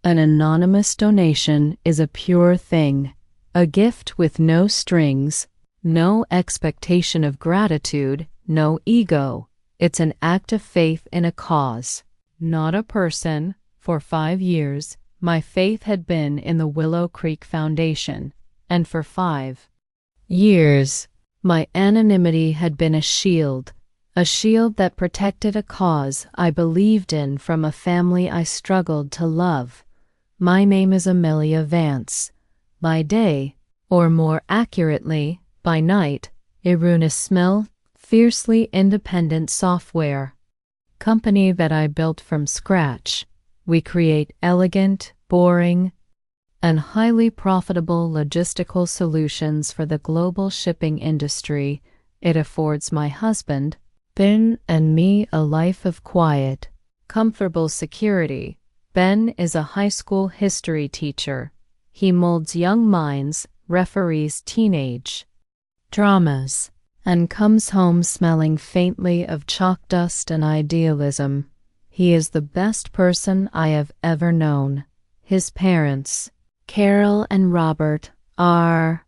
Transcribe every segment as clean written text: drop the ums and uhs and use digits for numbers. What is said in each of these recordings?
An anonymous donation is a pure thing, a gift with no strings, no expectation of gratitude, no ego. It's an act of faith in a cause, not a person. For 5 years, my faith had been in the Willow Creek Foundation, and for 5 years, my anonymity had been a shield that protected a cause I believed in from a family I struggled to love. My name is Amelia Vance. By day, or more accurately, by night, Iruna Smell, fiercely independent software company that I built from scratch. We create elegant, boring, and highly profitable logistical solutions for the global shipping industry. It affords my husband, Ben, and me a life of quiet, comfortable security. Ben is a high school history teacher. He molds young minds, referees teenage dramas, and comes home smelling faintly of chalk dust and idealism. He is the best person I have ever known. His parents, Carol and Robert, are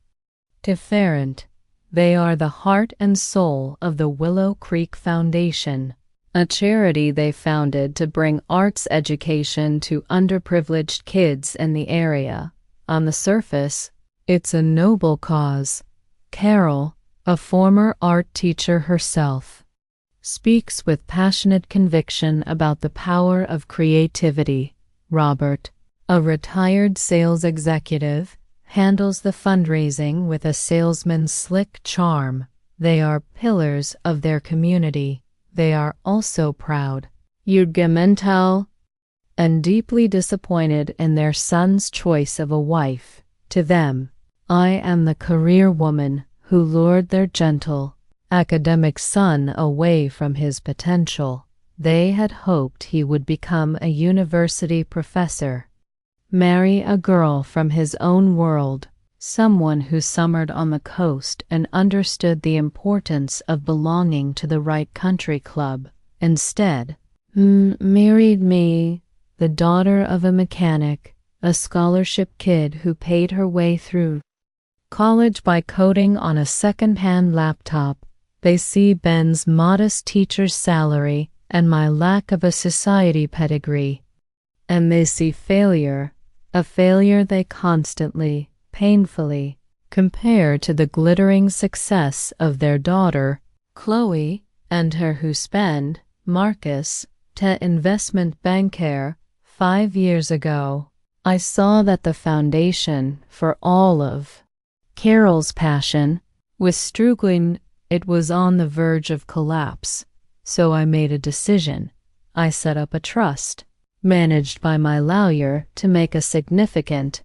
different. They are the heart and soul of the Willow Creek Foundation, a charity they founded to bring arts education to underprivileged kids in the area. On the surface, it's a noble cause. Carol, a former art teacher herself, speaks with passionate conviction about the power of creativity. Robert, a retired sales executive, handles the fundraising with a salesman's slick charm. They are pillars of their community. They are also proud, judgmental, and deeply disappointed in their son's choice of a wife. To them, I am the career woman who lured their gentle, academic son away from his potential. They had hoped he would become a university professor, marry a girl from his own world, someone who summered on the coast and understood the importance of belonging to the right country club. Instead, married me, the daughter of a mechanic, a scholarship kid who paid her way through college by coding on a second-hand laptop. They see Ben's modest teacher's salary and my lack of a society pedigree, and they see failure, a failure they constantly, painfully, compare to the glittering success of their daughter, Chloe, and her husband, Marcus, the investment banker. 5 years ago, I saw that the foundation for all of Carol's passion was struggling. It was on the verge of collapse, so I made a decision. I set up a trust, managed by my lawyer, to make a significant,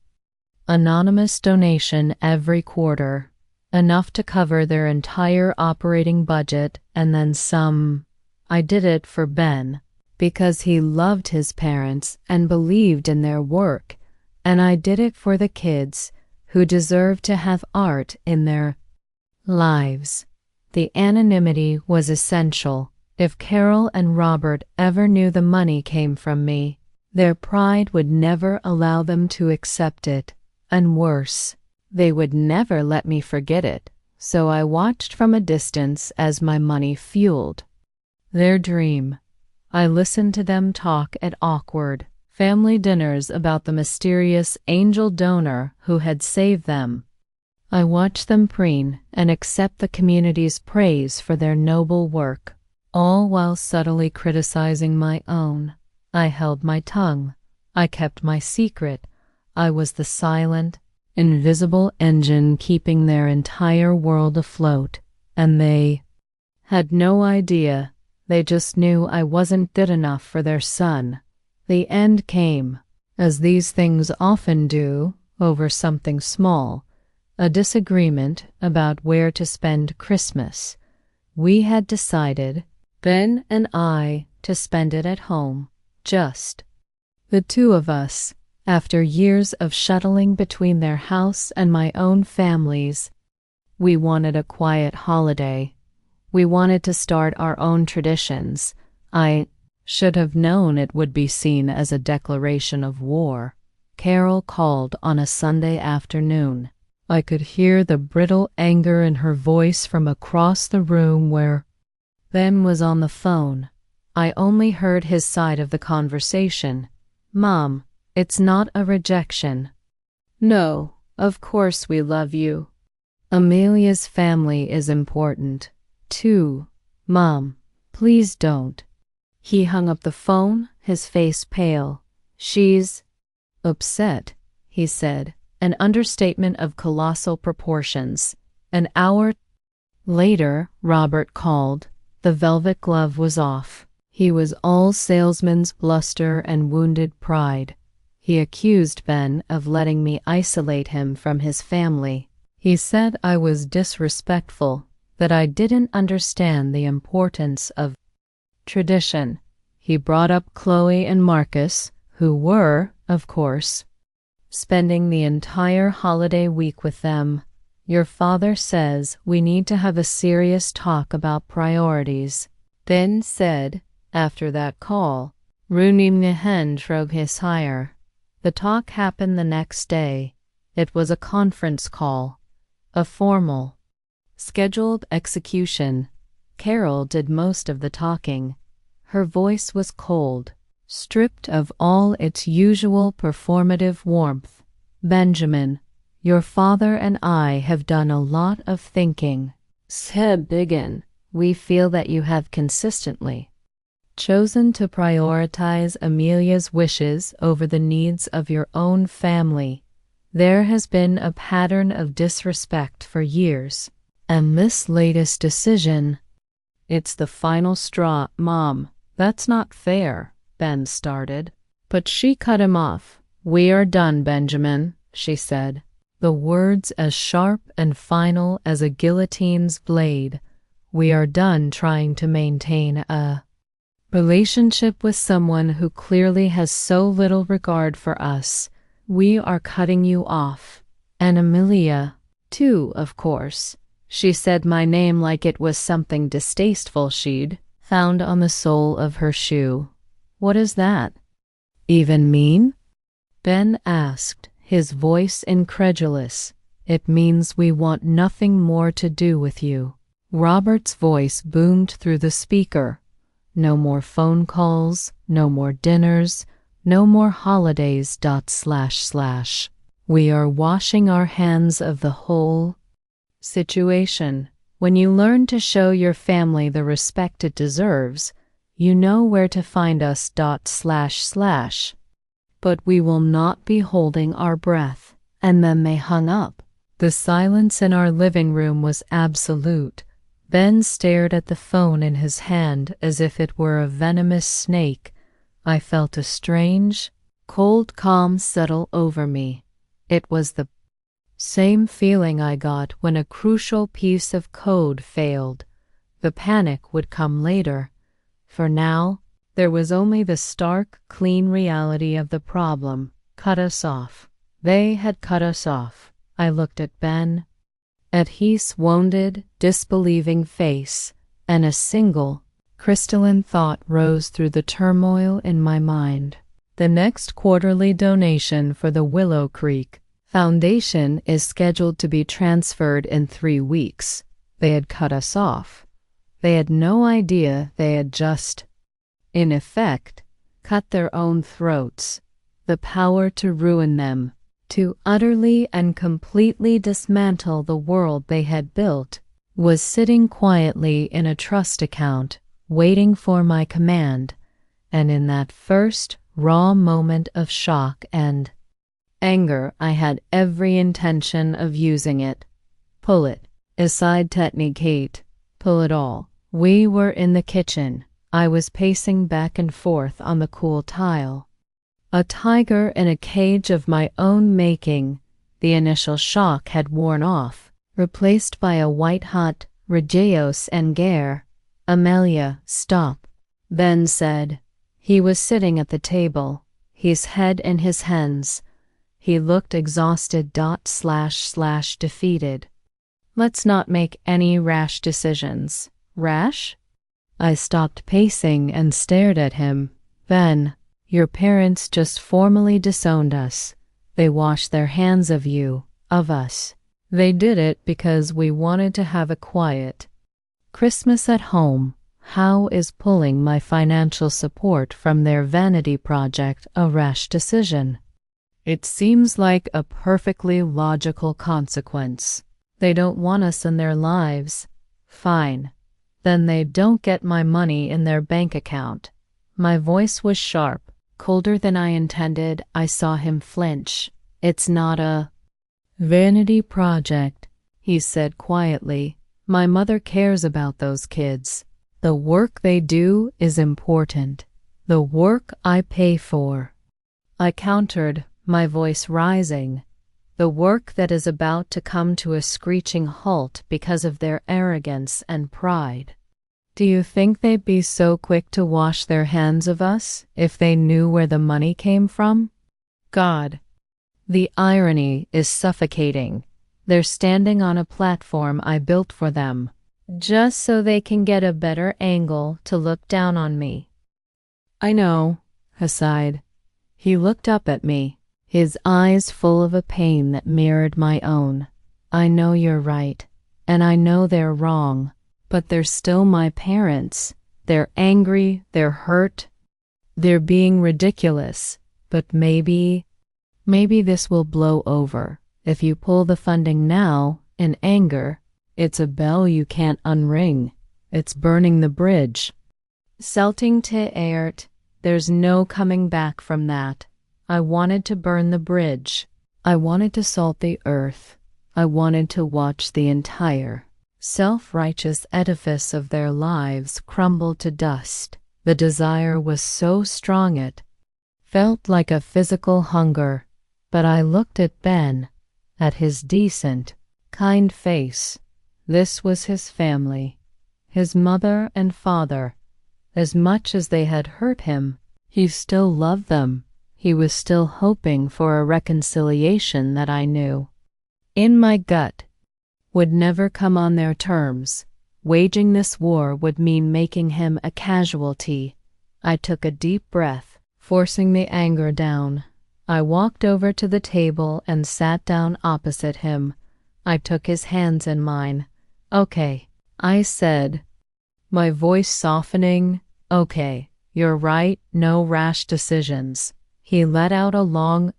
anonymous donation every quarter, enough to cover their entire operating budget and then some. I did it for Ben, because he loved his parents and believed in their work, and I did it for the kids who deserve to have art in their lives. The anonymity was essential. If Carol and Robert ever knew the money came from me, their pride would never allow them to accept it, and worse, they would never let me forget it. So I watched from a distance as my money fueled their dream. I listened to them talk at awkward family dinners about the mysterious angel donor who had saved them. I watched them preen and accept the community's praise for their noble work, all while subtly criticizing my own. I held my tongue. I kept my secret. I was the silent, invisible engine keeping their entire world afloat, and they had no idea. They just knew I wasn't good enough for their son. The end came, as these things often do, over something small, a disagreement about where to spend Christmas. We had decided, Ben and I, to spend it at home, just the two of us. After years of shuttling between their house and my own families, we wanted a quiet holiday. We wanted to start our own traditions. I should have known it would be seen as a declaration of war. Carol called on a Sunday afternoon. I could hear the brittle anger in her voice from across the room where Ben was on the phone. I only heard his side of the conversation. "Mom, it's not a rejection. No, of course we love you. Amelia's family is important, too. Mom, please don't." He hung up the phone, his face pale. "She's upset," he said, an understatement of colossal proportions. An hour later, Robert called. The velvet glove was off. He was all salesman's bluster and wounded pride. He accused Ben of letting me isolate him from his family. He said I was disrespectful, that I didn't understand the importance of tradition. He brought up Chloe and Marcus, who were, of course, spending the entire holiday week with them. "Your father says we need to have a serious talk about priorities," Ben said after that call. Runimnehen drove his hire. The talk happened the next day. It was a conference call, a formal, scheduled execution. Carol did most of the talking. Her voice was cold, stripped of all its usual performative warmth. "Benjamin, your father and I have done a lot of thinking. Begin. We feel that you have consistently chosen to prioritize Amelia's wishes over the needs of your own family. There has been a pattern of disrespect for years, and this latest decision, it's the final straw." "Mom, that's not fair," Ben started. But she cut him off. "We are done, Benjamin," she said, the words as sharp and final as a guillotine's blade. "We are done trying to maintain a relationship with someone who clearly has so little regard for us. We are cutting you off. And Amelia, too, of course." She said my name like it was something distasteful she'd found on the sole of her shoe. "What does that even mean?" Ben asked, his voice incredulous. "It means we want nothing more to do with you." Robert's voice boomed through the speaker. "No more phone calls, no more dinners, no more holidays. .. We are washing our hands of the whole situation. When you learn to show your family the respect it deserves, you know where to find us. .. But we will not be holding our breath." And then they hung up. The silence in our living room was absolute. Ben stared at the phone in his hand as if it were a venomous snake. I felt a strange, cold calm settle over me. It was the same feeling I got when a crucial piece of code failed. The panic would come later. For now, there was only the stark, clean reality of the problem. Cut us off. They had cut us off. I looked at Ben, at his wounded, disbelieving face, and a single, crystalline thought rose through the turmoil in my mind. The next quarterly donation for the Willow Creek Foundation is scheduled to be transferred in 3 weeks. They had cut us off. They had no idea they had just, in effect, cut their own throats. The power to ruin them, to utterly and completely dismantle the world they had built, was sitting quietly in a trust account, waiting for my command. And in that first, raw moment of shock and anger, I had every intention of using it. Pull it. Aside technicate. Pull it all. We were in the kitchen. I was pacing back and forth on the cool tile. A tiger in a cage of my own making. The initial shock had worn off, replaced by a white-hot Regios and Gare. "Amelia, stop," Ben said. He was sitting at the table, his head in his hands. He looked exhausted. / defeated. "Let's not make any rash decisions." "Rash?" I stopped pacing and stared at him. "Ben, your parents just formally disowned us. They washed their hands of you, of us. They did it because we wanted to have a quiet Christmas at home. How is pulling my financial support from their vanity project a rash decision? It seems like a perfectly logical consequence. They don't want us in their lives. Fine. Then they don't get my money in their bank account. My voice was sharp, colder than I intended. I saw him flinch. It's not a vanity project, he said quietly. My mother cares about those kids. The work they do is important. The work I pay for. I countered, my voice rising. The work that is about to come to a screeching halt because of their arrogance and pride. Do you think they'd be so quick to wash their hands of us if they knew where the money came from? God. The irony is suffocating. They're standing on a platform I built for them, just so they can get a better angle to look down on me. I know, he sighed. He looked up at me, his eyes full of a pain that mirrored my own. I know you're right, and I know they're wrong, but they're still my parents. They're angry, they're hurt, they're being ridiculous, but maybe this will blow over. If you pull the funding now, in anger, it's a bell you can't unring. It's burning the bridge. Selting to Aert, there's no coming back from that. I wanted to burn the bridge. I wanted to salt the earth. I wanted to watch the entire self-righteous edifice of their lives crumble to dust. The desire was so strong it felt like a physical hunger. But I looked at Ben, at his decent, kind face. This was his family, his mother and father. As much as they had hurt him, he still loved them. He was still hoping for a reconciliation that I knew, in my gut, would never come on their terms. Waging this war would mean making him a casualty. I took a deep breath, forcing the anger down. I walked over to the table and sat down opposite him. I took his hands in mine. Okay, I said, my voice softening. Okay, you're right, no rash decisions. He let out a long,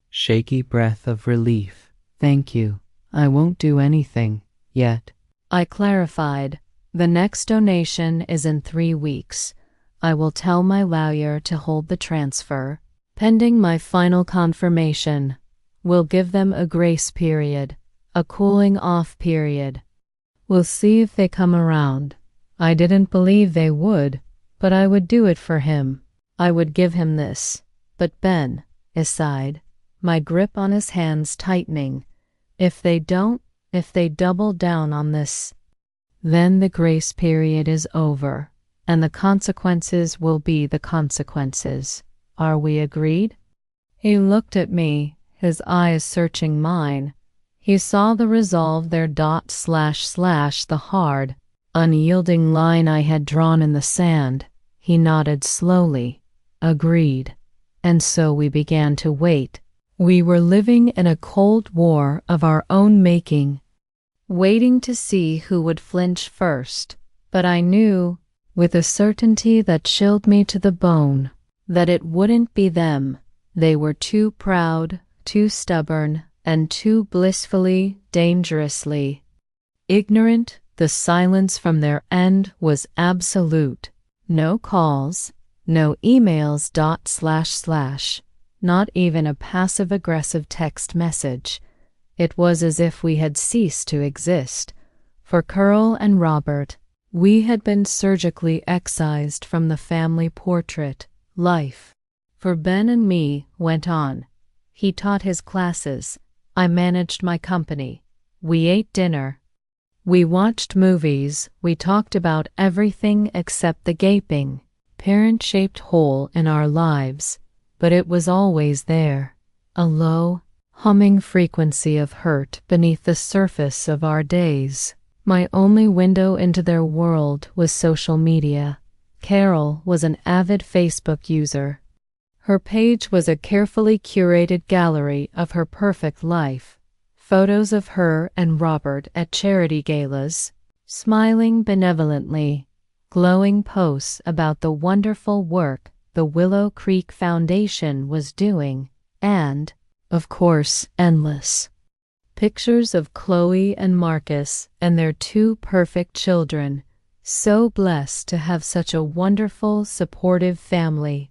shaky breath of relief. Thank you. I won't do anything yet. I clarified. The next donation is in 3 weeks. I will tell my lawyer to hold the transfer. Pending my final confirmation, we'll give them a grace period, a cooling off period. We'll see if they come around. I didn't believe they would, but I would do it for him. I would give him this. But Ben, aside, my grip on his hands tightening. If they double down on this, then the grace period is over, and the consequences will be the consequences. Are we agreed? He looked at me, his eyes searching mine. He saw the resolve, their dot slash the hard, unyielding line I had drawn in the sand. He nodded slowly. Agreed. And so we began to wait. We were living in a cold war of our own making, waiting to see who would flinch first. But I knew, with a certainty that chilled me to the bone, that it wouldn't be them. They were too proud, too stubborn, and too blissfully, dangerously ignorant. The silence from their end was absolute. No calls, no emails, not even a passive-aggressive text message. It was as if we had ceased to exist. For Curl and Robert, we had been surgically excised from the family portrait. Life, for Ben and me, went on. He taught his classes. I managed my company. We ate dinner. We watched movies. We talked about everything except the gaping, parent-shaped hole in our lives. But it was always there, a low, humming frequency of hurt beneath the surface of our days. My only window into their world was social media. Carol was an avid Facebook user. Her page was a carefully curated gallery of her perfect life. Photos of her and Robert at charity galas, smiling benevolently, glowing posts about the wonderful work the Willow Creek Foundation was doing, and, of course, endless pictures of Chloe and Marcus and their two perfect children, so blessed to have such a wonderful, supportive family.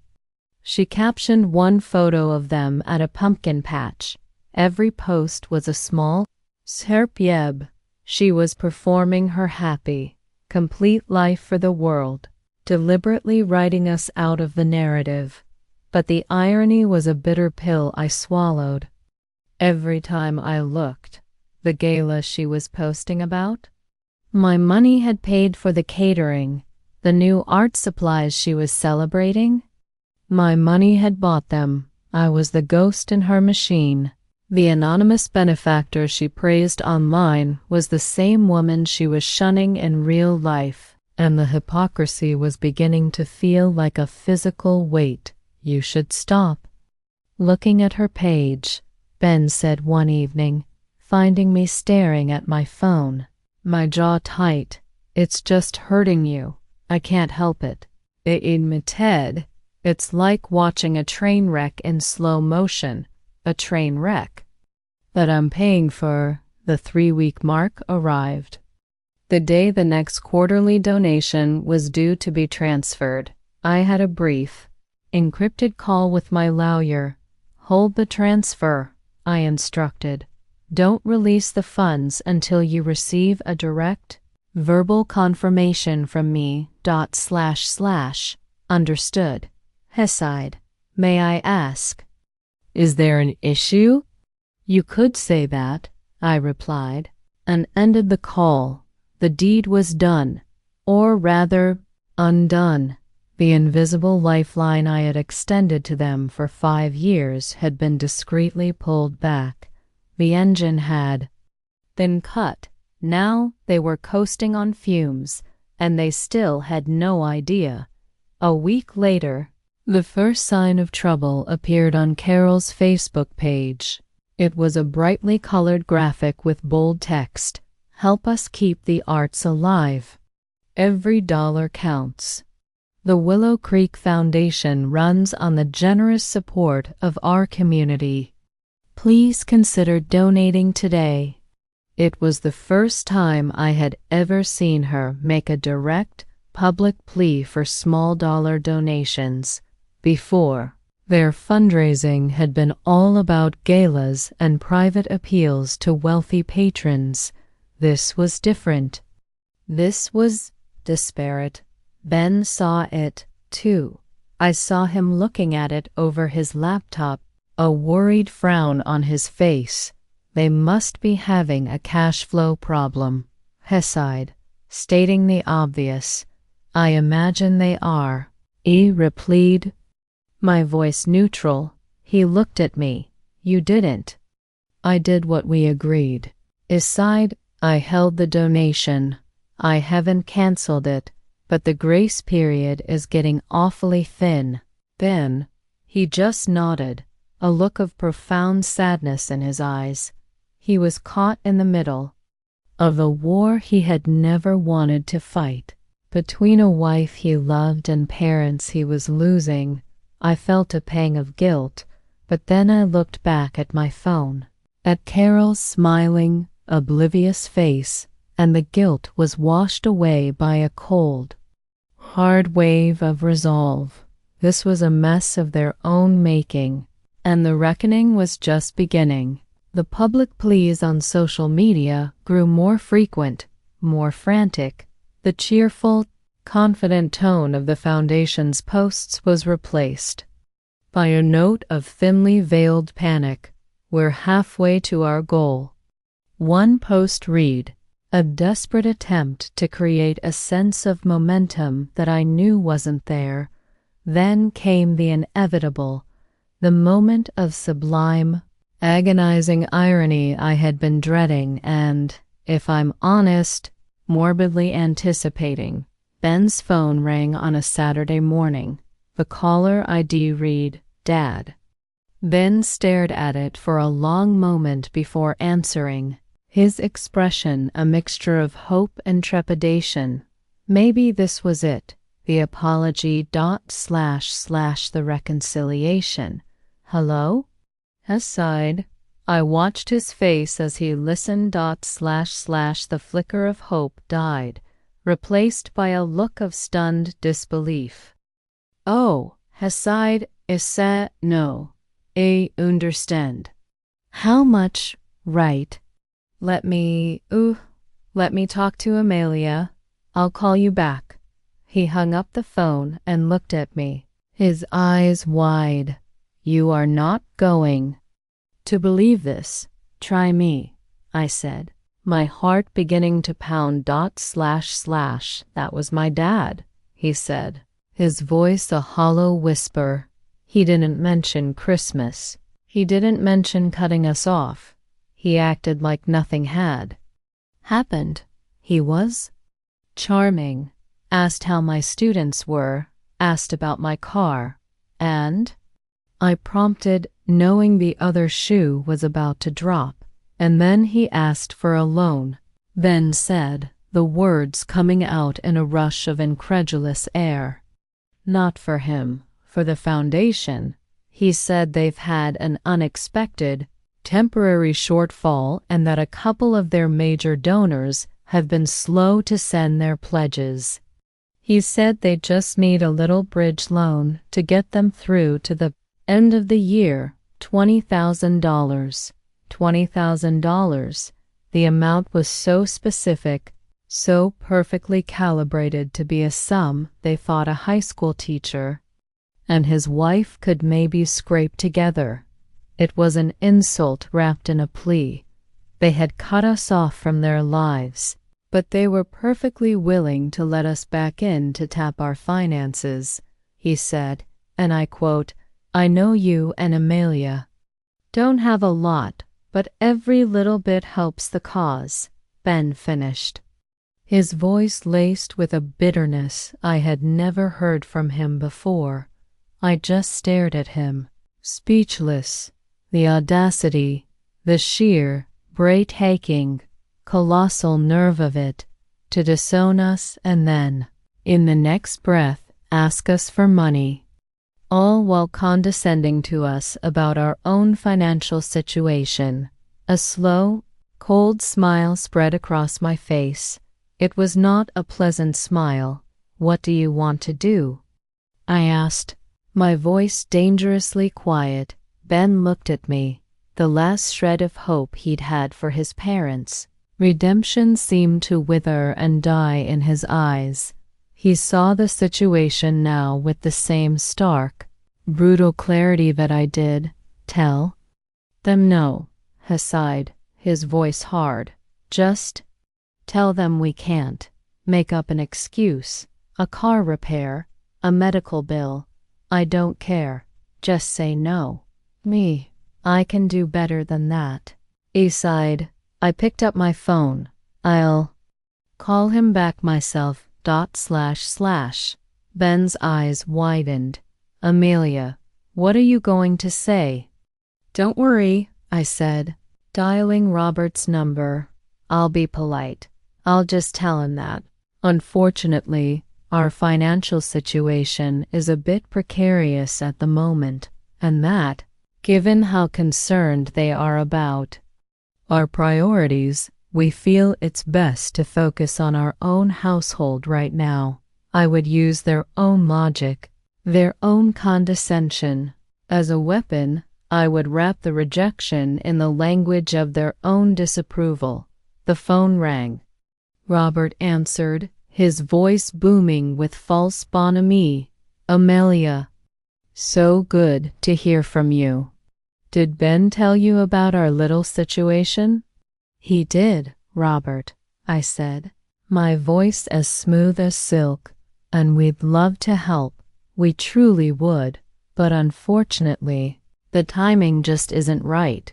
She captioned one photo of them at a pumpkin patch. Every post was a small serpieb. She was performing her happy, complete life for the world, deliberately writing us out of the narrative. But the irony was a bitter pill I swallowed. Every time I looked, the gala she was posting about, my money had paid for the catering, the new art supplies she was celebrating. My money had bought them. I was the ghost in her machine. The anonymous benefactor she praised online was the same woman she was shunning in real life, and the hypocrisy was beginning to feel like a physical weight. You should stop. Looking at her page, Ben said one evening, finding me staring at my phone, my jaw tight. It's just hurting you. I can't help it. Admitted. It's like watching a train wreck in slow motion, a train wreck that I'm paying for. The 3-week mark arrived. The day the next quarterly donation was due to be transferred, I had a brief, encrypted call with my lawyer. Hold the transfer, I instructed. Don't release the funds until you receive a direct, verbal confirmation from me. Understood. Heside. May I ask, is there an issue? You could say that, I replied, and ended the call. The deed was done, or rather, undone. The invisible lifeline I had extended to them for 5 years had been discreetly pulled back. The engine had been cut. Now they were coasting on fumes, and they still had no idea. A week later, the first sign of trouble appeared on Carol's Facebook page. It was a brightly colored graphic with bold text, "Help us keep the arts alive. Every dollar counts." The Willow Creek Foundation runs on the generous support of our community. Please consider donating today. It was the first time I had ever seen her make a direct, public plea for small dollar donations. Before, their fundraising had been all about galas and private appeals to wealthy patrons. This was different. This was disparate. Ben saw it, too. I saw him looking at it over his laptop, a worried frown on his face. They must be having a cash flow problem. Heside, stating the obvious. I imagine they are. He replied, my voice neutral. He looked at me. You didn't. I did what we agreed. Aside, I held the donation. I haven't canceled it, but the grace period is getting awfully thin. Then, he just nodded, a look of profound sadness in his eyes. He was caught in the middle of a war he had never wanted to fight. Between a wife he loved and parents he was losing, I felt a pang of guilt, but then I looked back at my phone, at Carol's smiling, oblivious face, and the guilt was washed away by a cold, hard wave of resolve. This was a mess of their own making, and the reckoning was just beginning. The public pleas on social media grew more frequent, more frantic. The cheerful, confident tone of the Foundation's posts was replaced by a note of thinly veiled panic. We're halfway to our goal. One post read, a desperate attempt to create a sense of momentum that I knew wasn't there. Then came the inevitable, the moment of sublime, agonizing irony I had been dreading and, if I'm honest, morbidly anticipating. Ben's phone rang on a Saturday morning. The caller ID read, Dad. Ben stared at it for a long moment before answering, his expression a mixture of hope and trepidation. Maybe this was it, the apology / the reconciliation. Hello? Aside, I watched his face as he listened / the flicker of hope died, replaced by a look of stunned disbelief. Oh, Haside, ise, no. I understand. How much, right? Let me talk to Amelia. I'll call you back. He hung up the phone and looked at me, his eyes wide. You are not going to believe this. Try me, I said, my heart beginning to pound / That was my dad, he said, his voice a hollow whisper. He didn't mention Christmas. He didn't mention cutting us off. He acted like nothing had happened. He was charming, asked how my students were, asked about my car, and I prompted, knowing the other shoe was about to drop, and then he asked for a loan. Ben said, the words coming out in a rush of incredulous air. Not for him, for the foundation. He said they've had an unexpected, temporary shortfall and that a couple of their major donors have been slow to send their pledges. He said they just need a little bridge loan to get them through to the end of the year. $20,000. $20,000. The amount was so specific, so perfectly calibrated to be a sum they thought a high school teacher and his wife could maybe scrape together. It was an insult wrapped in a plea. They had cut us off from their lives, but they were perfectly willing to let us back in to tap our finances, he said, and I quote, I know you and Amelia don't have a lot, but every little bit helps the cause, Ben finished, his voice laced with a bitterness I had never heard from him before. I just stared at him, speechless. The audacity, the sheer, breathtaking, colossal nerve of it, to disown us and then, in the next breath, ask us for money, all while condescending to us about our own financial situation. A slow, cold smile spread across my face. It was not a pleasant smile. What do you want to do? I asked, my voice dangerously quiet. Ben looked at me, the last shred of hope he'd had for his parents. Redemption seemed to wither and die in his eyes. He saw the situation now with the same stark, brutal clarity that I did. Tell them no, he sighed, his voice hard. Just tell them we can't. Make up an excuse, a car repair, a medical bill. I don't care. Just say no. Me, I can do better than that. He sighed. I picked up my phone. I'll call him back myself. / Ben's eyes widened. Amelia, what are you going to say? Don't worry, I said, dialing Robert's number. I'll be polite. I'll just tell him that, unfortunately, our financial situation is a bit precarious at the moment, and that, given how concerned they are about our priorities, we feel it's best to focus on our own household right now. I would use their own logic, their own condescension. As a weapon, I would wrap the rejection in the language of their own disapproval. The phone rang. Robert answered, his voice booming with false bonhomie. Amelia, so good to hear from you. Did Ben tell you about our little situation? He did, Robert, I said, my voice as smooth as silk, and we'd love to help. We truly would, but unfortunately, the timing just isn't right.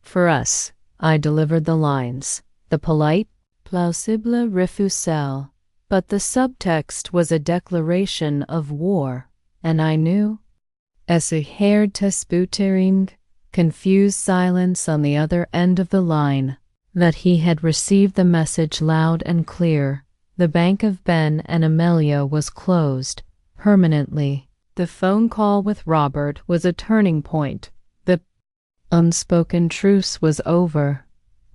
For us, I delivered the lines, the polite, plausible refusal, but the subtext was a declaration of war, and I knew Es heard sputtering, confused silence on the other end of the line. That he had received the message loud and clear. The bank of Ben and Amelia was closed permanently. The phone call with Robert was a turning point. The unspoken truce was over.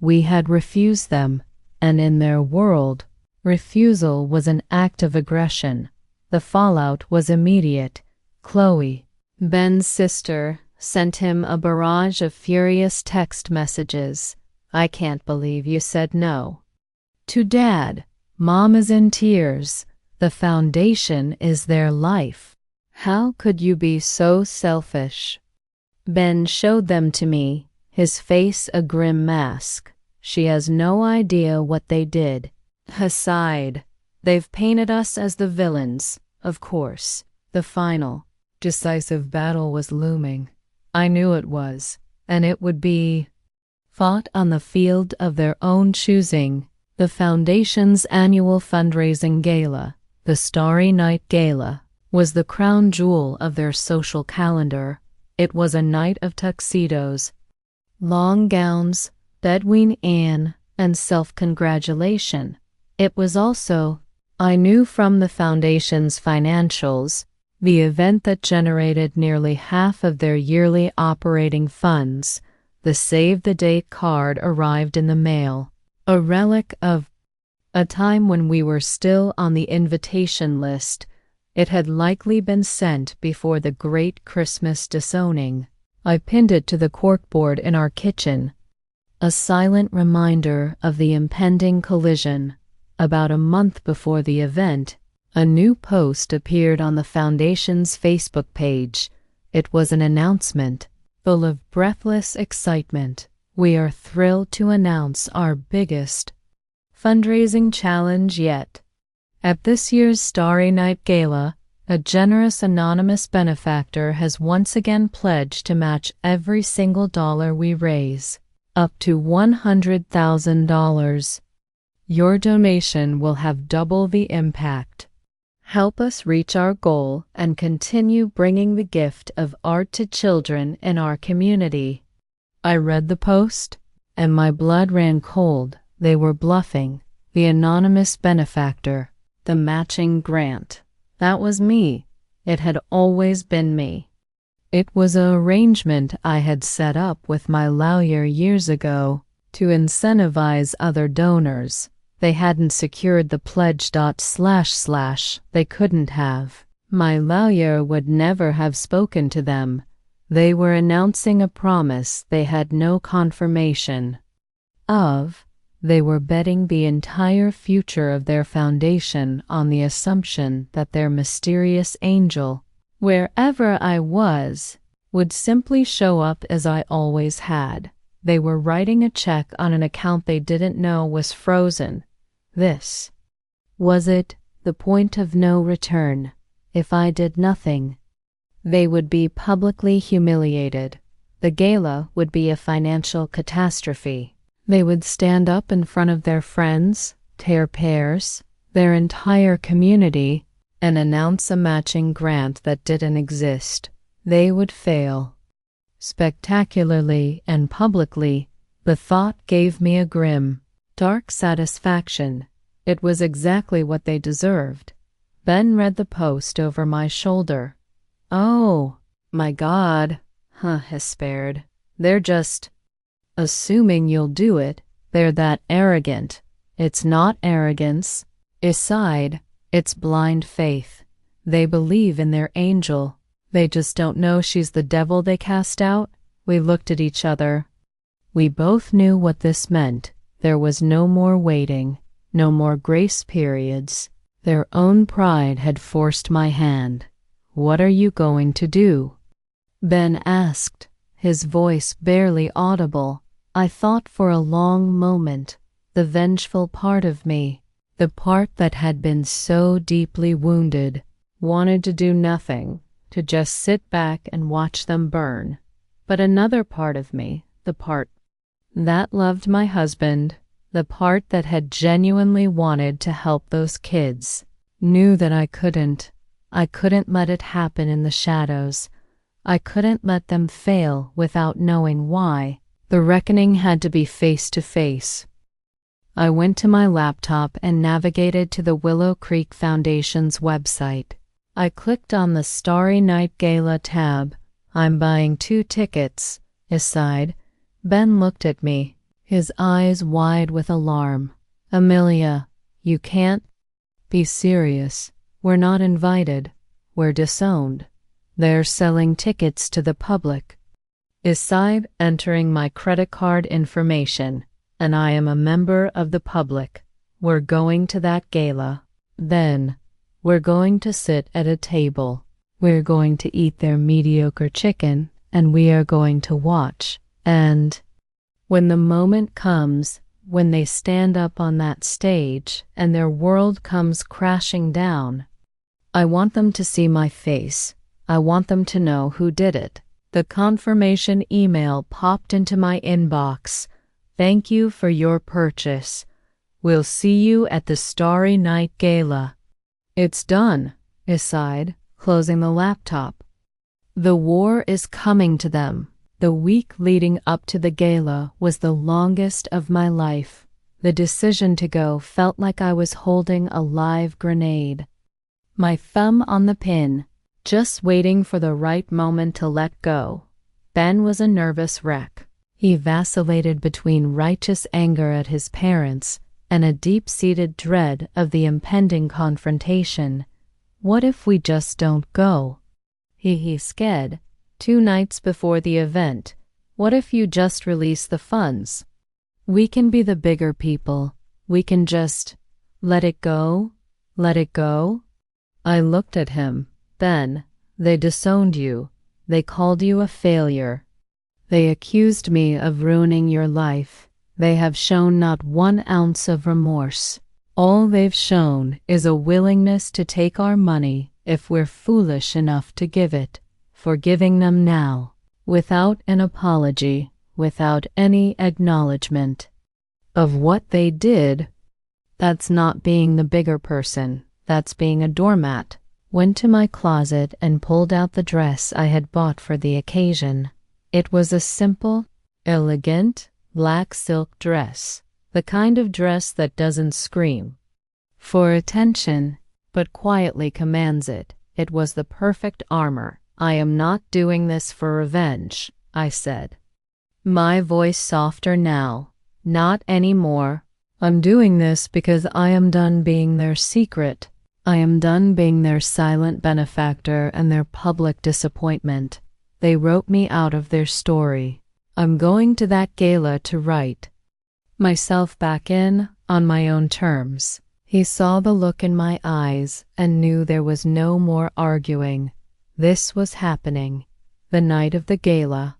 We had refused them, and in their world, refusal was an act of aggression. The fallout was immediate. Chloe, Ben's sister, sent him a barrage of furious text messages. I can't believe you said no. To Dad, Mom is in tears. The foundation is their life. How could you be so selfish? Ben showed them to me, his face a grim mask. She has no idea what they did. Aside, they've painted us as the villains, of course. The final, decisive battle was looming. I knew it was, and it would be fought on the field of their own choosing. The Foundation's annual fundraising gala, the Starry Night Gala, was the crown jewel of their social calendar. It was a night of tuxedos, long gowns, Bedouin Anne, and self-congratulation. It was also, I knew from the Foundation's financials, the event that generated nearly half of their yearly operating funds. The save-the-date card arrived in the mail, a relic of a time when we were still on the invitation list. It had likely been sent before the great Christmas disowning. I pinned it to the corkboard in our kitchen, a silent reminder of the impending collision. About a month before the event, a new post appeared on the Foundation's Facebook page. It was an announcement, full of breathless excitement. We are thrilled to announce our biggest fundraising challenge yet. At this year's Starry Night Gala, a generous anonymous benefactor has once again pledged to match every single dollar we raise, up to $100,000. Your donation will have double the impact. Help us reach our goal and continue bringing the gift of art to children in our community. I read the post, and my blood ran cold. They were bluffing. The anonymous benefactor, the matching grant. That was me. It had always been me. It was an arrangement I had set up with my lawyer years ago to incentivize other donors. They hadn't secured the pledge ... They couldn't have. My lawyer would never have spoken to them. They were announcing a promise they had no confirmation of. They were betting the entire future of their foundation on the assumption that their mysterious angel, wherever I was, would simply show up as I always had. They were writing a check on an account they didn't know was frozen. This was it, the point of no return. If I did nothing, they would be publicly humiliated. The gala would be a financial catastrophe. They would stand up in front of their friends, their peers, their entire community, and announce a matching grant that didn't exist. They would fail. Spectacularly and publicly, the thought gave me a grim, dark satisfaction. It was exactly what they deserved. Ben read the post over my shoulder. Oh, my God, he spared. They're just assuming you'll do it. They're that arrogant. It's not arrogance. Aside, it's blind faith. They believe in their angel. They just don't know she's the devil they cast out. We looked at each other. We both knew what this meant. There was no more waiting, no more grace periods. Their own pride had forced my hand. What are you going to do? Ben asked, his voice barely audible. I thought for a long moment. The vengeful part of me, the part that had been so deeply wounded, wanted to do nothing, to just sit back and watch them burn. But another part of me, the part that loved my husband, the part that had genuinely wanted to help those kids, knew that I couldn't let it happen in the shadows. I couldn't let them fail without knowing why. The reckoning had to be face to face. I went to my laptop and navigated to the Willow Creek Foundation's website. I clicked on the Starry Night Gala tab. I'm buying 2 tickets. Aside, Ben looked at me, his eyes wide with alarm. Amelia, you can't be serious. We're not invited. We're disowned. They're selling tickets to the public. Aside entering my credit card information, and I am a member of the public. We're going to that gala. Then, we're going to sit at a table. We're going to eat their mediocre chicken, and we are going to watch. And when the moment comes, when they stand up on that stage and their world comes crashing down, I want them to see my face. I want them to know who did it. The confirmation email popped into my inbox. Thank you for your purchase. We'll see you at the Starry Night Gala. It's done, aside, closing the laptop. The war is coming to them. The week leading up to the gala was the longest of my life. The decision to go felt like I was holding a live grenade. My thumb on the pin, just waiting for the right moment to let go. Ben was a nervous wreck. He vacillated between righteous anger at his parents and a deep-seated dread of the impending confrontation. What if we just don't go? He scared. 2 nights before the event. What if you just release the funds? We can be the bigger people. We can just let it go. Let it go. I looked at him. Ben, they disowned you. They called you a failure. They accused me of ruining your life. They have shown not 1 ounce of remorse. All they've shown is a willingness to take our money if we're foolish enough to give it. Forgiving them now, without an apology, without any acknowledgement of what they did. That's not being the bigger person. That's being a doormat. Went to my closet and pulled out the dress I had bought for the occasion. It was a simple, elegant, black silk dress, the kind of dress that doesn't scream for attention, but quietly commands it. It was the perfect armor. I am not doing this for revenge, I said. My voice softer now. Not anymore. I'm doing this because I am done being their secret. I am done being their silent benefactor and their public disappointment. They wrote me out of their story. I'm going to that gala to write myself back in on my own terms. He saw the look in my eyes and knew there was no more arguing. This was happening, the night of the gala.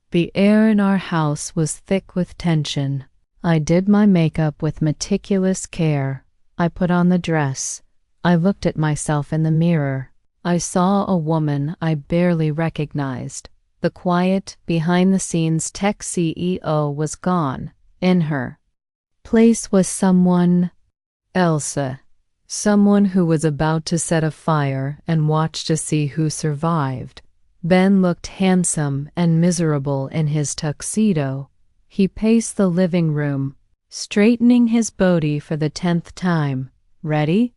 The air in our house was thick with tension. I did my makeup with meticulous care. I put on the dress. I looked at myself in the mirror. I saw a woman I barely recognized. The quiet, behind-the-scenes tech CEO was gone. In her place was someone else. Someone who was about to set a fire and watch to see who survived. Ben looked handsome and miserable in his tuxedo. He paced the living room, straightening his body for the 10th time. Ready?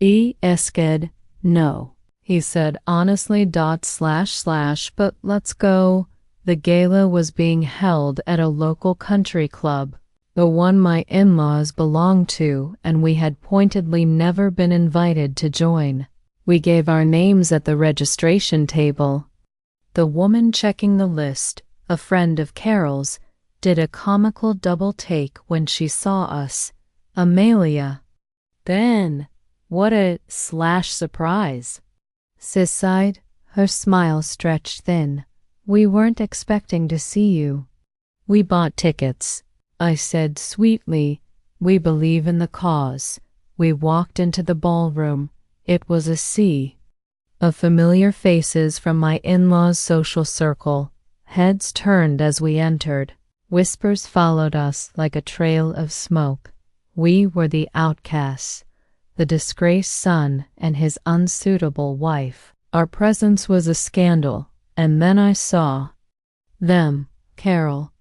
Esked, no, he said honestly. But let's go. The gala was being held at a local country club, the one my in-laws belonged to, and we had pointedly never been invited to join. We gave our names at the registration table. The woman checking the list, a friend of Carol's, did a comical double take when she saw us. Amelia. Ben, what a surprise. Sis sighed, her smile stretched thin. We weren't expecting to see you. We bought tickets, I said sweetly. We believe in the cause. We walked into the ballroom. It was a sea of familiar faces from my in-laws' social circle. Heads turned as we entered. Whispers followed us like a trail of smoke. We were the outcasts, the disgraced son and his unsuitable wife. Our presence was a scandal, And then I saw them, Carol,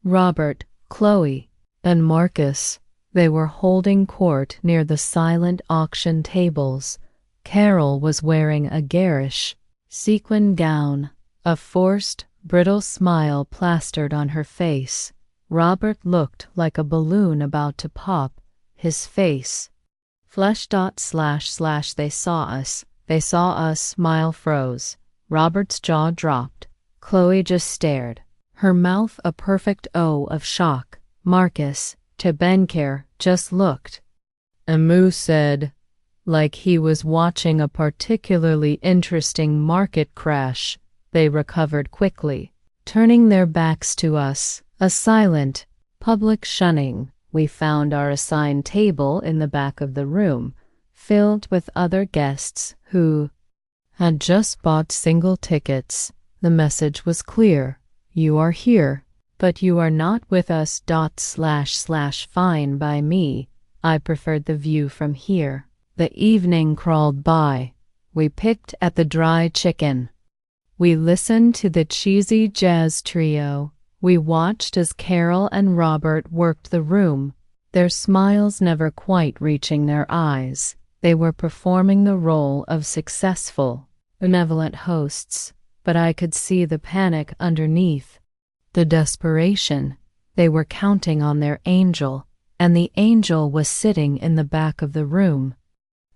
Robert, Chloe, and Marcus. They were holding court near the silent auction tables. Carol was wearing a garish, sequin gown, a forced, brittle smile plastered on her face. Robert looked like a balloon about to pop, his face flesh. They saw us, smile froze. Robert's jaw dropped. Chloe just stared, her mouth a perfect O of shock. Marcus, to Benker, just looked. Amu said, like he was watching a particularly interesting market crash. They recovered quickly, turning their backs to us, a silent, public shunning. We found our assigned table in the back of the room, filled with other guests who had just bought single tickets. The message was clear. You are here, but you are not with us. Fine by me. I preferred the view from here. The evening crawled by. We picked at the dry chicken. We listened to the cheesy jazz trio. We watched as Carol and Robert worked the room, their smiles never quite reaching their eyes. They were performing the role of successful, benevolent hosts, but I could see the panic underneath, the desperation. They were counting on their angel, and the angel was sitting in the back of the room,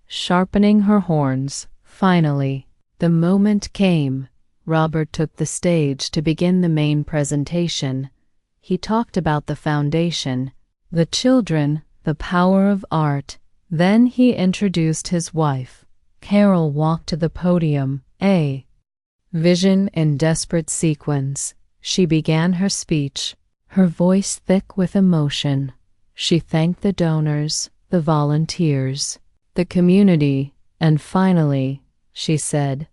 sharpening her horns. Finally, the moment came. Robert took the stage to begin the main presentation. He talked about the foundation, the children, the power of art. Then he introduced his wife. Carol walked to the podium, a vision in desperate sequence. She began her speech, her voice thick with emotion. She thanked the donors, the volunteers, the community, and finally, she said,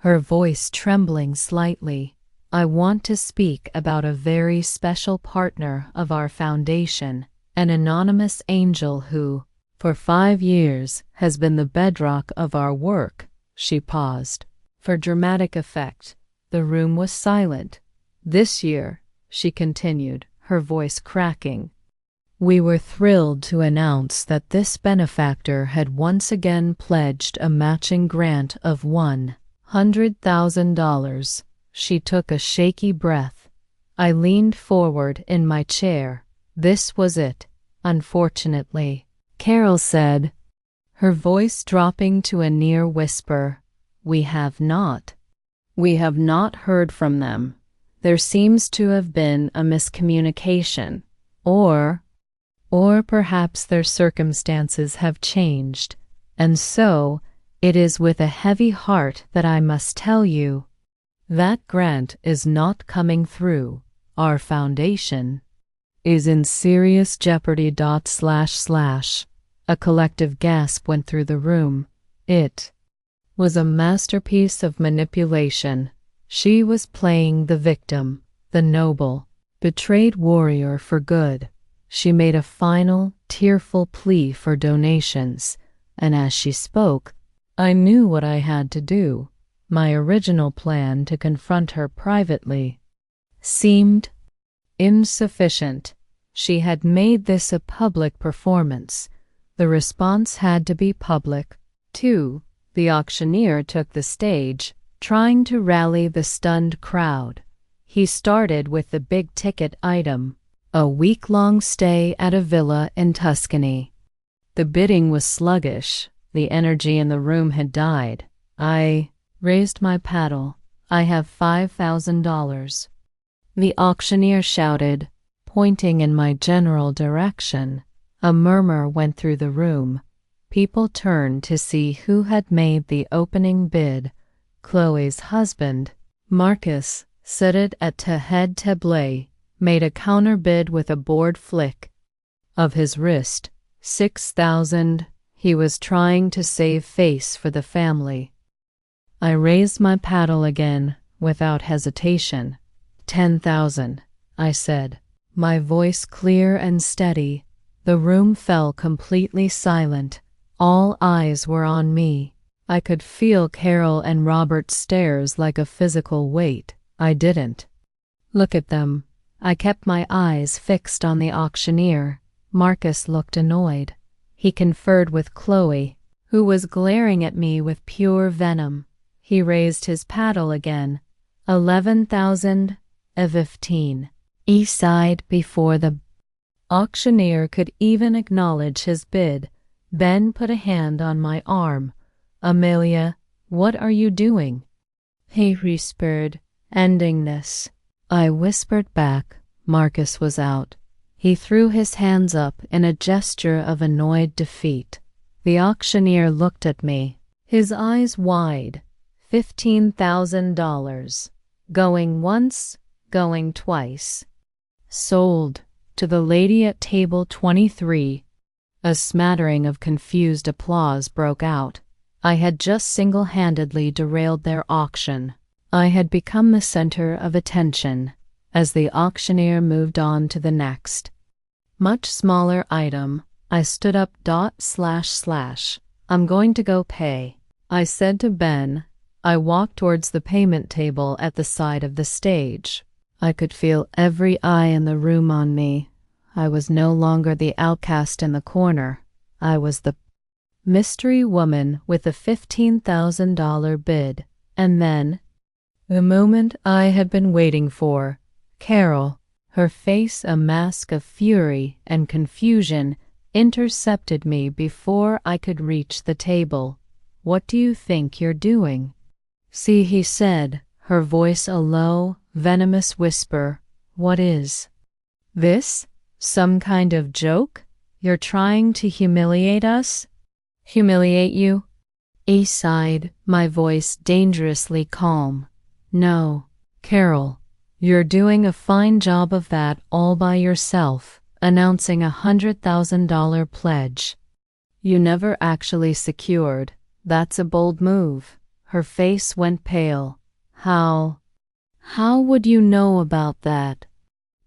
her voice trembling slightly, I want to speak about a very special partner of our foundation, an anonymous angel who, for 5 years, has been the bedrock of our work. She paused. For dramatic effect, the room was silent. This year, she continued, her voice cracking, we were thrilled to announce that this benefactor had once again pledged a matching grant of $100,000. She took a shaky breath. I leaned forward in my chair. This was it, unfortunately, Carol said, her voice dropping to a near whisper. We have not heard from them. There seems to have been a miscommunication, or perhaps their circumstances have changed, and so it is with a heavy heart that I must tell you that grant is not coming through. Our foundation is in serious jeopardy. A collective gasp went through the room. It was a masterpiece of manipulation. She was playing the victim, the noble, betrayed warrior for good. She made a final, tearful plea for donations, and as she spoke, I knew what I had to do. My original plan to confront her privately seemed insufficient. She had made this a public performance. The response had to be public, too. The auctioneer took the stage, trying to rally the stunned crowd. He started with the big-ticket item, a week-long stay at a villa in Tuscany. The bidding was sluggish. The energy in the room had died. I raised my paddle. I have $5,000. The auctioneer shouted, pointing in my general direction. A murmur went through the room. People turned to see who had made the opening bid. Chloe's husband, Marcus, seated at Tehed Teble, made a counterbid with a bored flick of his wrist. 6,000. He was trying to save face for the family. I raised my paddle again, without hesitation. 10,000, I said, my voice clear and steady. The room fell completely silent. All eyes were on me. I could feel Carol and Robert's stares like a physical weight. I didn't look at them. I kept my eyes fixed on the auctioneer. Marcus looked annoyed. He conferred with Chloe, who was glaring at me with pure venom. He raised his paddle again. 11,015. He sighed before the auctioneer could even acknowledge his bid. Ben put a hand on my arm. Amelia, what are you doing? He whispered, ending this. I whispered back. Marcus was out. He threw his hands up in a gesture of annoyed defeat. The auctioneer looked at me, his eyes wide. $15,000. Going once, going twice. Sold. To the lady at table 23. A smattering of confused applause broke out. I had just single-handedly derailed their auction. I had become the center of attention as the auctioneer moved on to the next, much smaller item. I stood up. I'm going to go pay, I said to Ben. I walked towards the payment table at the side of the stage. I could feel every eye in the room on me. I was no longer the outcast in the corner. I was the mystery woman with the $15,000 bid. And then, the moment I had been waiting for, Carol, her face a mask of fury and confusion, intercepted me before I could reach the table. What do you think you're doing? See, he said, her voice a low, venomous whisper. What is this? Some kind of joke? You're trying to humiliate us? Humiliate you? He sighed, my voice dangerously calm. No, Carol, you're doing a fine job of that all by yourself, announcing a $100,000 pledge. You never actually secured. That's a bold move. Her face went pale. How would you know about that?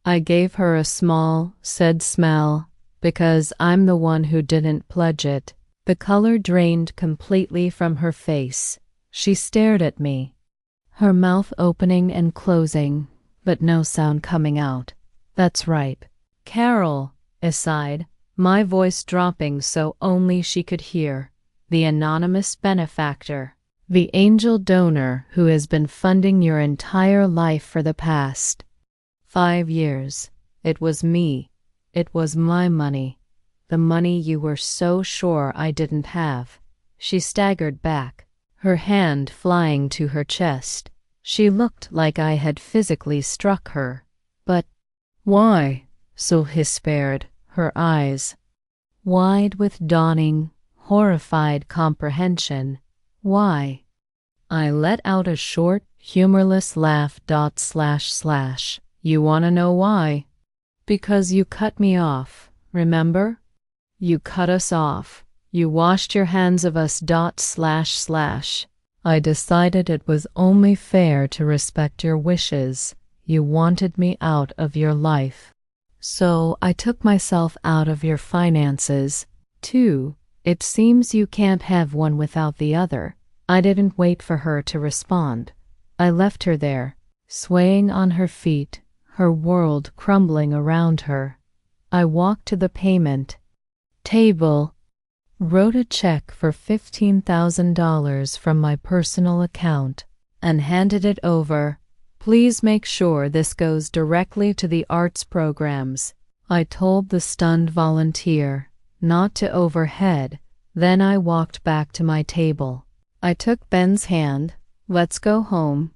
I gave her a small, said smell, because I'm the one who didn't pledge it. The color drained completely from her face. She stared at me, her mouth opening and closing, but no sound coming out. That's right. Carol, aside, my voice dropping so only she could hear. The anonymous benefactor, the angel donor who has been funding your entire life for the past 5 years. It was me. It was my money. The money you were so sure I didn't have. She staggered back, her hand flying to her chest. She looked like I had physically struck her. But why? So whispered, her eyes wide with dawning, horrified comprehension. Why? I let out a short, humorless laugh. You want to know why? Because you cut me off, remember? You cut us off. You washed your hands of us. I decided it was only fair to respect your wishes. You wanted me out of your life. So I took myself out of your finances, too. It seems you can't have one without the other. I didn't wait for her to respond. I left her there, swaying on her feet, her world crumbling around her. I walked to the payment table, wrote a check for $15,000 from my personal account, and handed it over. Please make sure this goes directly to the arts programs, I told the stunned volunteer, not to overhead. Then I walked back to my table. I took Ben's hand. Let's go home.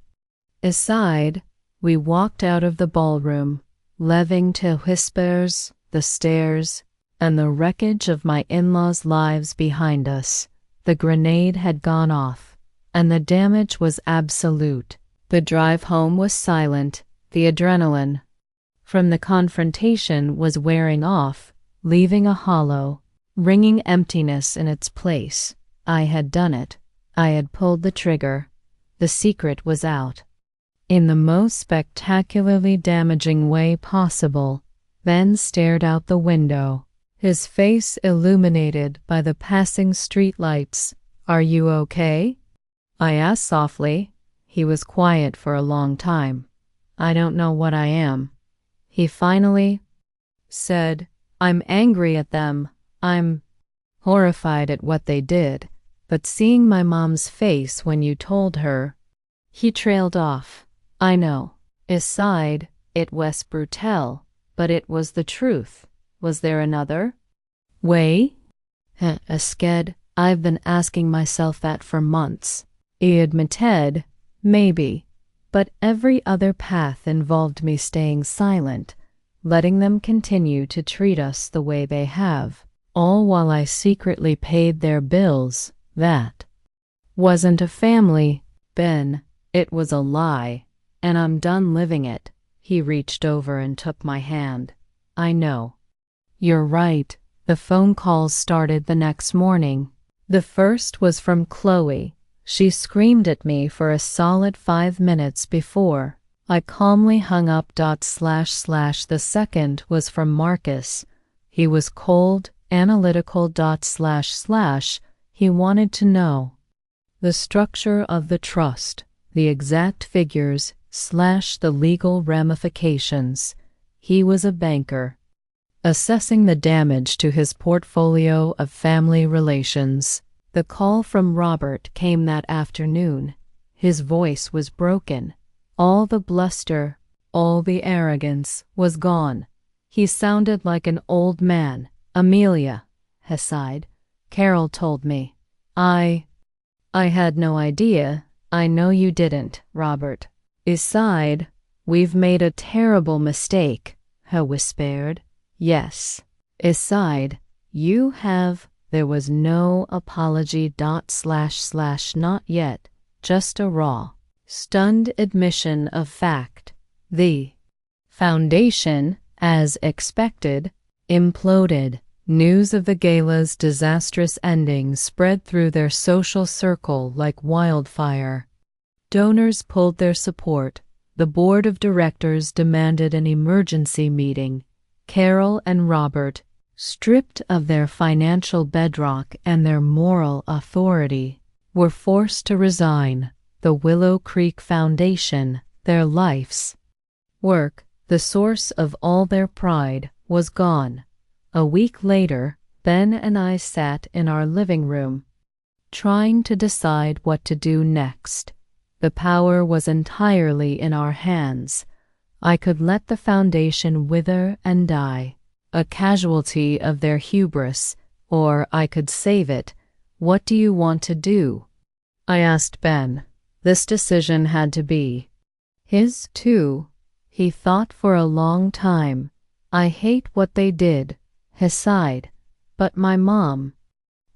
Aside, we walked out of the ballroom, leaving to whispers, the stairs, and the wreckage of my in-laws' lives behind us. The grenade had gone off, and the damage was absolute. The drive home was silent. The adrenaline from the confrontation was wearing off, leaving a hollow, ringing emptiness in its place. I had done it. I had pulled the trigger. The secret was out. In the most spectacularly damaging way possible, Ben stared out the window, his face illuminated by the passing streetlights. Are you okay? I asked softly. He was quiet for a long time. I don't know what I am. He finally said, I'm angry at them. I'm horrified at what they did, but seeing my mom's face when you told her. He trailed off. I know. Aside, it was brutal, but it was the truth. Was there another way? Sked, I've been asking myself that for months. He admitted, maybe, but every other path involved me staying silent, letting them continue to treat us the way they have, all while I secretly paid their bills. That wasn't a family, Ben. It was a lie, and I'm done living it. He reached over and took my hand. I know. You're right. The phone calls started the next morning. The first was from Chloe. She screamed at me for a solid 5 minutes before I calmly hung up. The second was from Marcus. He was cold, analytical. He wanted to know the structure of the trust, the exact figures / the legal ramifications. He was a banker, assessing the damage to his portfolio of family relations. The call from Robert came that afternoon. His voice was broken. All the bluster, all the arrogance was gone. He sounded like an old man. Amelia, he sighed. Carol told me. I had no idea. I know you didn't, Robert. Aside, we've made a terrible mistake, he whispered. Yes. Aside, you have. There was no apology. Not yet, just a raw, stunned admission of fact. The foundation, as expected, imploded. News of the gala's disastrous ending spread through their social circle like wildfire. Donors pulled their support. The board of directors demanded an emergency meeting. Carol and Robert, stripped of their financial bedrock and their moral authority, were forced to resign. The Willow Creek Foundation, their life's work, the source of all their pride, was gone. A week later, Ben and I sat in our living room, trying to decide what to do next. The power was entirely in our hands. I could let the foundation wither and die, a casualty of their hubris, or I could save it. What do you want to do? I asked Ben. This decision had to be his too. He thought for a long time. I hate what they did, he sighed. But my mom,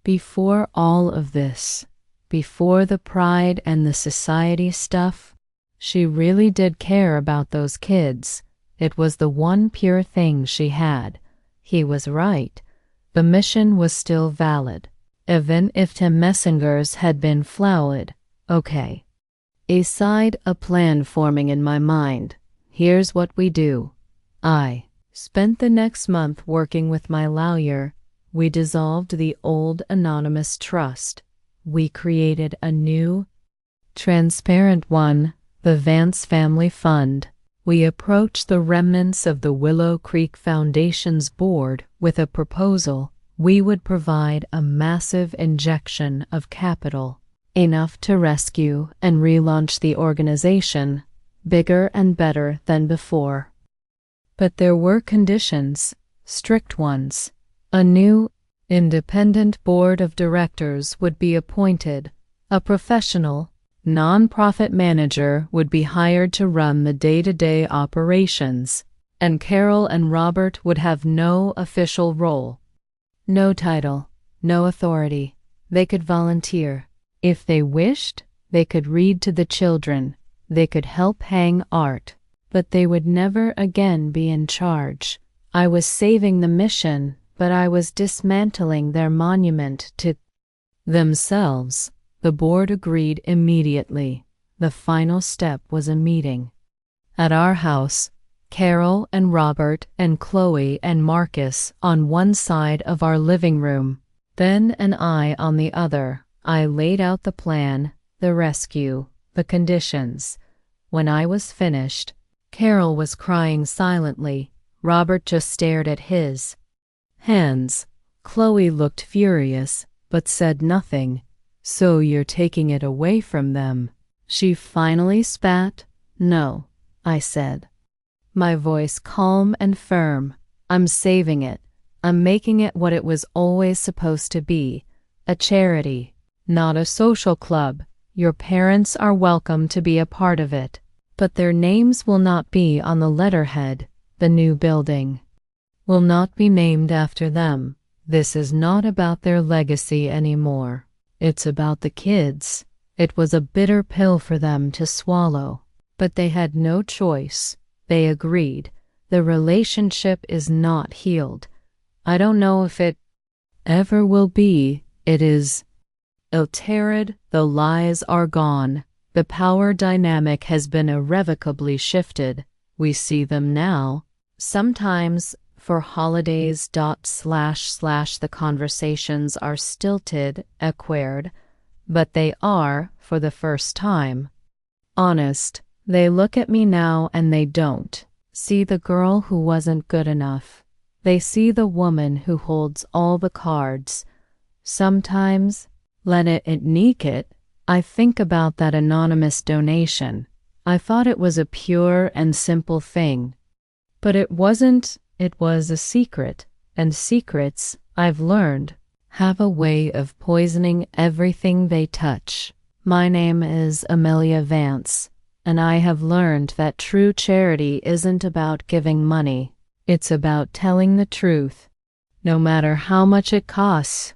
before all of this, before the pride and the society stuff, she really did care about those kids. It was the one pure thing she had. He was right. The mission was still valid, even if the messengers had been flawed. Okay. Aside, a plan forming in my mind. Here's what we do. I spent the next month working with my lawyer. We dissolved the old anonymous trust. We created a new, transparent one, the Vance Family Fund. We approached the remnants of the Willow Creek Foundation's board with a proposal. We would provide a massive injection of capital, enough to rescue and relaunch the organization, bigger and better than before. But there were conditions, strict ones. A new, independent board of directors would be appointed. A professional, non-profit manager would be hired to run the day-to-day operations, and Carol and Robert would have no official role. No title, no authority. They could volunteer. If they wished, they could read to the children. They could help hang art. But they would never again be in charge. I was saving the mission, but I was dismantling their monument to themselves. The board agreed immediately. The final step was a meeting. At our house, Carol and Robert and Chloe and Marcus on one side of our living room, Ben and I on the other. I laid out the plan, the rescue, the conditions. When I was finished, Carol was crying silently. Robert just stared at his hands. Chloe looked furious, but said nothing. So you're taking it away from them? She finally spat. No, I said, my voice calm and firm. I'm saving it. I'm making it what it was always supposed to be, a charity, not a social club. Your parents are welcome to be a part of it, but their names will not be on the letterhead. The new building will not be named after them. This is not about their legacy anymore. It's about the kids. It was a bitter pill for them to swallow, but they had no choice. They agreed. The relationship is not healed. I don't know if it ever will be. It is altered. The lies are gone. The power dynamic has been irrevocably shifted. We see them now. Sometimes for holidays. The conversations are stilted, awkward, but they are, for the first time, honest. They look at me now and they don't see the girl who wasn't good enough. They see the woman who holds all the cards. Sometimes, let it sneak it, I think about that anonymous donation. I thought it was a pure and simple thing. But it wasn't. It was a secret, and secrets, I've learned, have a way of poisoning everything they touch. My name is Amelia Vance, and I have learned that true charity isn't about giving money. It's about telling the truth, no matter how much it costs.